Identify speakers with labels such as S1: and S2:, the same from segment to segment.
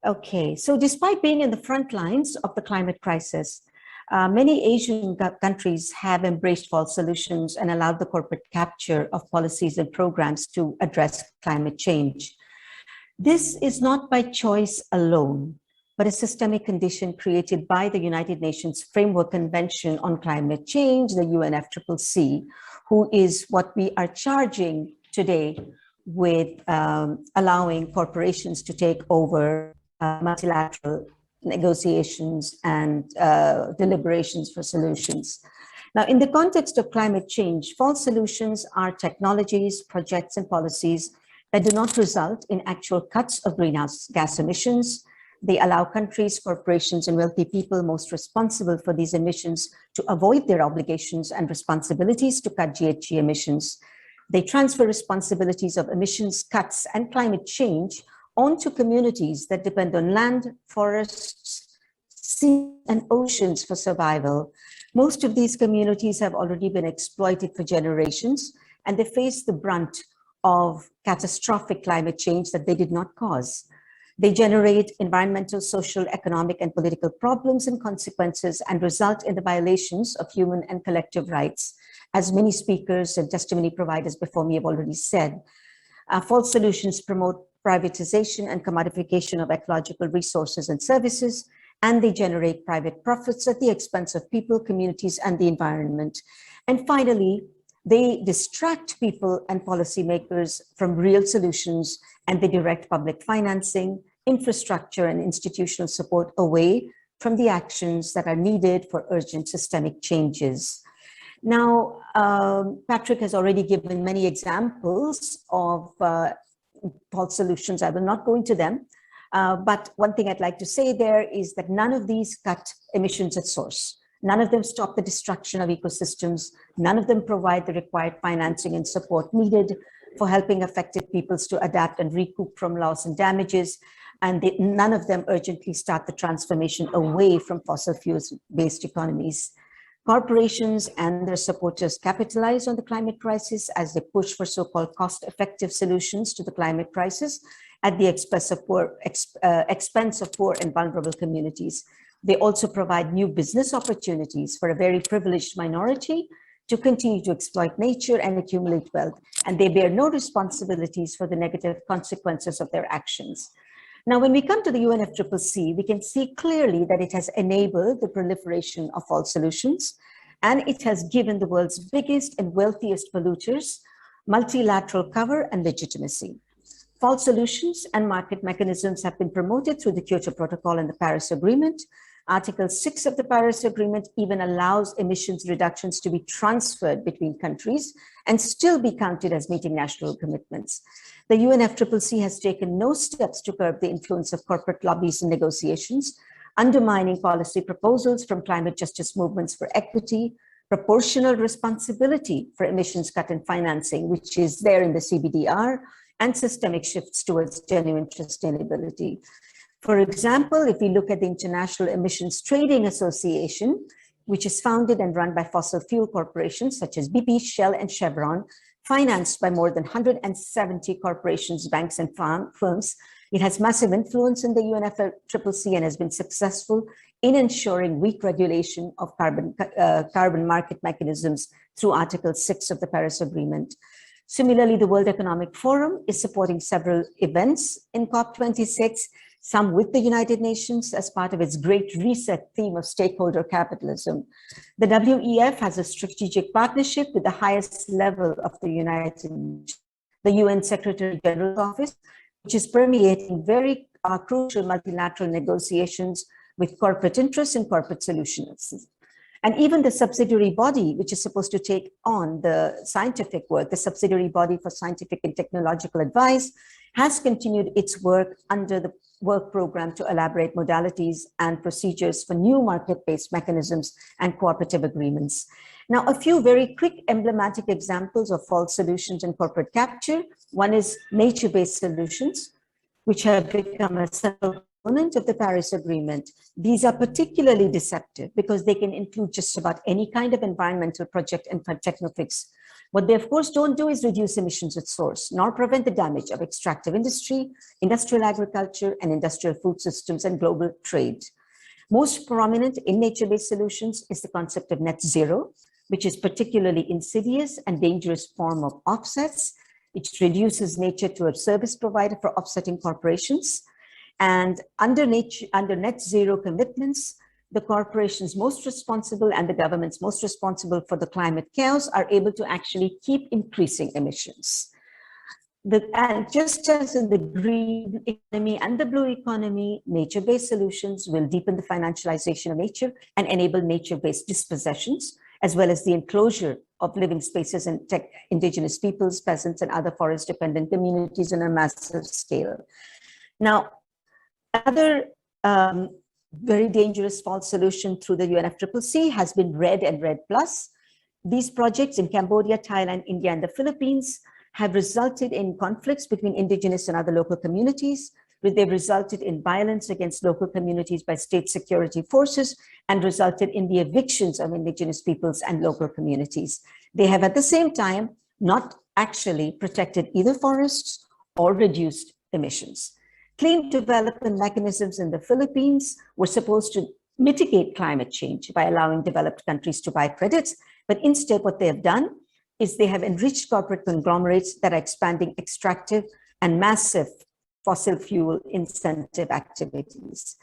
S1: Okay, so despite being in the front lines of the climate crisis, many Asian countries have embraced false solutions and allowed the corporate capture of policies and programs to address climate change. This is not by choice alone, but a systemic condition created by the United Nations Framework Convention on Climate Change, the UNFCCC, who is what we are charging today with allowing corporations to take over multilateral negotiations and deliberations for solutions. Now, in the context of climate change, false solutions are technologies, projects, and policies that do not result in actual cuts of greenhouse gas emissions. They allow countries, corporations, and wealthy people most responsible for these emissions to avoid their obligations and responsibilities to cut GHG emissions. They transfer responsibilities of emissions cuts and climate change onto communities that depend on land, forests, sea, and oceans for survival. Most of these communities have already been exploited for generations, and they face the brunt of catastrophic climate change that they did not cause. They generate environmental, social, economic, and political problems and consequences and result in the violations of human and collective rights, as many speakers and testimony providers before me have already said. False solutions promote privatization and commodification of ecological resources and services, and they generate private profits at the expense of people, communities, and the environment. And finally, they distract people and policymakers from real solutions, and they direct public financing, infrastructure, and institutional support away from the actions that are needed for urgent systemic changes. Now, Patrick has already given many examples of false solutions. I will not go into them, but one thing I'd like to say there is that none of these cut emissions at source. None of them stop the destruction of ecosystems. None of them provide the required financing and support needed for helping affected peoples to adapt and recoup from loss and damages. And none of them urgently start the transformation away from fossil fuels-based economies. Corporations and their supporters capitalize on the climate crisis as they push for so-called cost-effective solutions to the climate crisis at the expense of poor and vulnerable communities. They also provide new business opportunities for a very privileged minority to continue to exploit nature and accumulate wealth, and they bear no responsibilities for the negative consequences of their actions. Now, when we come to the UNFCCC, we can see clearly that it has enabled the proliferation of false solutions, and it has given the world's biggest and wealthiest polluters multilateral cover and legitimacy. False solutions and market mechanisms have been promoted through the Kyoto Protocol and the Paris Agreement. Article 6 of the Paris Agreement even allows emissions reductions to be transferred between countries and still be counted as meeting national commitments. The UNFCCC has taken no steps to curb the influence of corporate lobbies in negotiations, undermining policy proposals from climate justice movements for equity, proportional responsibility for emissions cut and financing, which is there in the CBDR, and systemic shifts towards genuine sustainability. For example, if we look at the International Emissions Trading Association, which is founded and run by fossil fuel corporations such as BP, Shell, and Chevron, financed by more than 170 corporations, banks, and firms, it has massive influence in the UNFCCC and has been successful in ensuring weak regulation of carbon market mechanisms through Article 6 of the Paris Agreement. Similarly, the World Economic Forum is supporting several events in COP26, some with the United Nations as part of its Great Reset theme of stakeholder capitalism. The WEF has a strategic partnership with the highest level of the the UN Secretary General's Office, which is permeating very crucial multilateral negotiations with corporate interests and corporate solutions. And even the subsidiary body, which is supposed to take on the scientific work, the subsidiary body for scientific and technological advice, has continued its work under the work program to elaborate modalities and procedures for new market-based mechanisms and cooperative agreements. Now, a few very quick emblematic examples of false solutions and corporate capture. One is nature-based solutions, which have become a central component of the Paris Agreement. These are particularly deceptive because they can include just about any kind of environmental project and technofix. What they, of course, don't do is reduce emissions at source, nor prevent the damage of extractive industry, industrial agriculture, and industrial food systems and global trade. Most prominent in nature-based solutions is the concept of net zero, which is particularly insidious and dangerous form of offsets. It reduces nature to a service provider for offsetting corporations. And under net zero commitments, the corporations most responsible and the governments most responsible for the climate chaos are able to actually keep increasing emissions. And just as in the green economy and the blue economy, nature-based solutions will deepen the financialization of nature and enable nature-based dispossessions, as well as the enclosure of living spaces and indigenous peoples, peasants, and other forest-dependent communities on a massive scale. Now, another very dangerous false solution through the UNFCCC has been REDD and REDD+. These projects in Cambodia, Thailand, India, and the Philippines have resulted in conflicts between indigenous and other local communities, where they've resulted in violence against local communities by state security forces and resulted in the evictions of indigenous peoples and local communities. They have at the same time not actually protected either forests or reduced emissions. Clean development mechanisms in the Philippines were supposed to mitigate climate change by allowing developed countries to buy credits, but instead what they have done is they have enriched corporate conglomerates that are expanding extractive and massive fossil fuel incentive activities.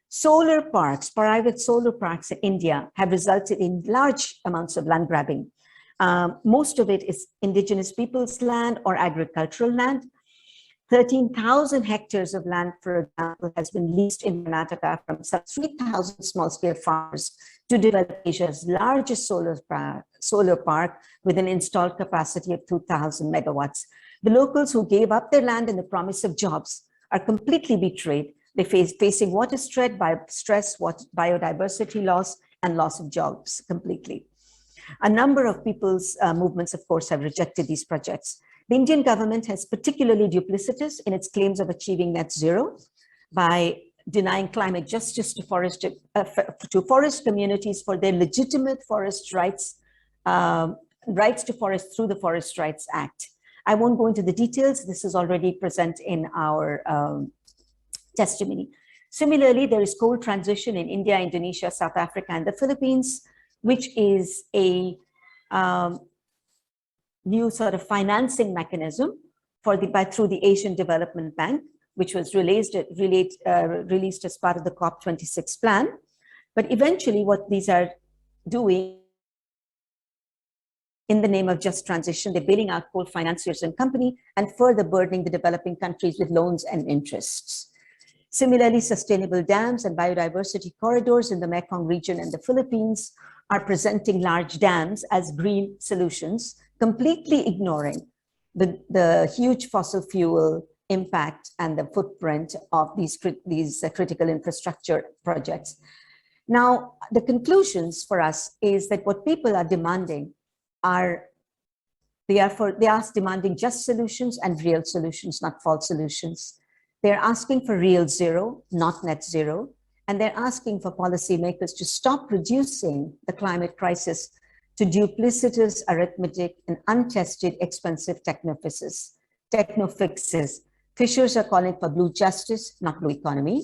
S1: Solar parks, private solar parks in India have resulted in large amounts of land grabbing. Most of it is indigenous people's land or agricultural land. 13,000 hectares of land, for example, has been leased in Karnataka from some 3,000 small-scale farmers to develop Asia's largest solar park with an installed capacity of 2,000 megawatts. The locals who gave up their land in the promise of jobs are completely betrayed. They facing water stress, biodiversity loss, and loss of jobs completely. A number of people's movements, of course, have rejected these projects. The Indian government has particularly duplicitous in its claims of achieving net zero by denying climate justice to forest communities for their legitimate forest rights, rights to forest through the Forest Rights Act. I won't go into the details. This is already present in our testimony. Similarly, there is coal transition in India, Indonesia, South Africa, and the Philippines, which is a new sort of financing mechanism for through the Asian Development Bank, which was released as part of the COP26 plan. But eventually what these are doing in the name of just transition, they're bailing out coal financiers and company and further burdening the developing countries with loans and interests. Similarly, sustainable dams and biodiversity corridors in the Mekong region and the Philippines are presenting large dams as green solutions, completely ignoring the huge fossil fuel impact and the footprint of these critical infrastructure projects. Now, the conclusions for us is that what people are demanding are, they are demanding just solutions and real solutions, not false solutions. They're asking for real zero, not net zero. And they're asking for policymakers to stop reducing the climate crisis to duplicitous arithmetic and untested expensive technofixes. Fishers are calling for blue justice, not blue economy.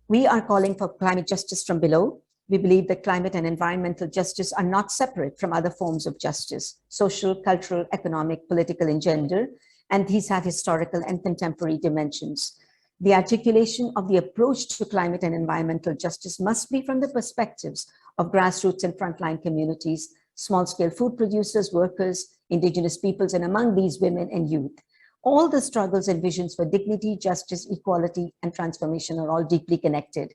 S1: We are calling for climate justice from below. We believe that climate and environmental justice are not separate from other forms of justice, social, cultural, economic, political, and gender, and these have historical and contemporary dimensions. The articulation of the approach to climate and environmental justice must be from the perspectives of grassroots and frontline communities, small-scale food producers, workers, indigenous peoples, and among these women and youth. All the struggles and visions for dignity, justice, equality, and transformation are all deeply connected.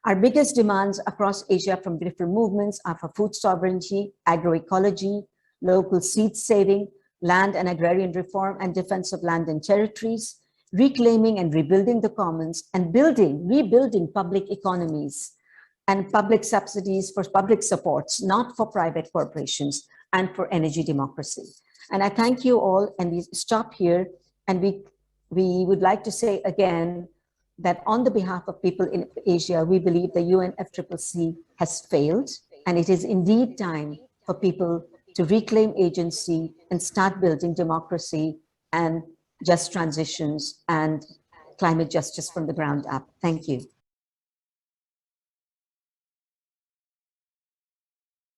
S1: Our biggest demands across Asia from different movements are for food sovereignty, agroecology, local seed saving, land and agrarian reform, and defense of land and territories, reclaiming and rebuilding the commons, and rebuilding public economies and public subsidies for public supports, not for private corporations, and for energy democracy. And I thank you all, and we stop here, and we would like to say again that on the behalf of people in Asia, we believe the UNFCCC has failed, and it is indeed time for people to reclaim agency and start building democracy and just transitions and climate justice from the ground up. Thank you.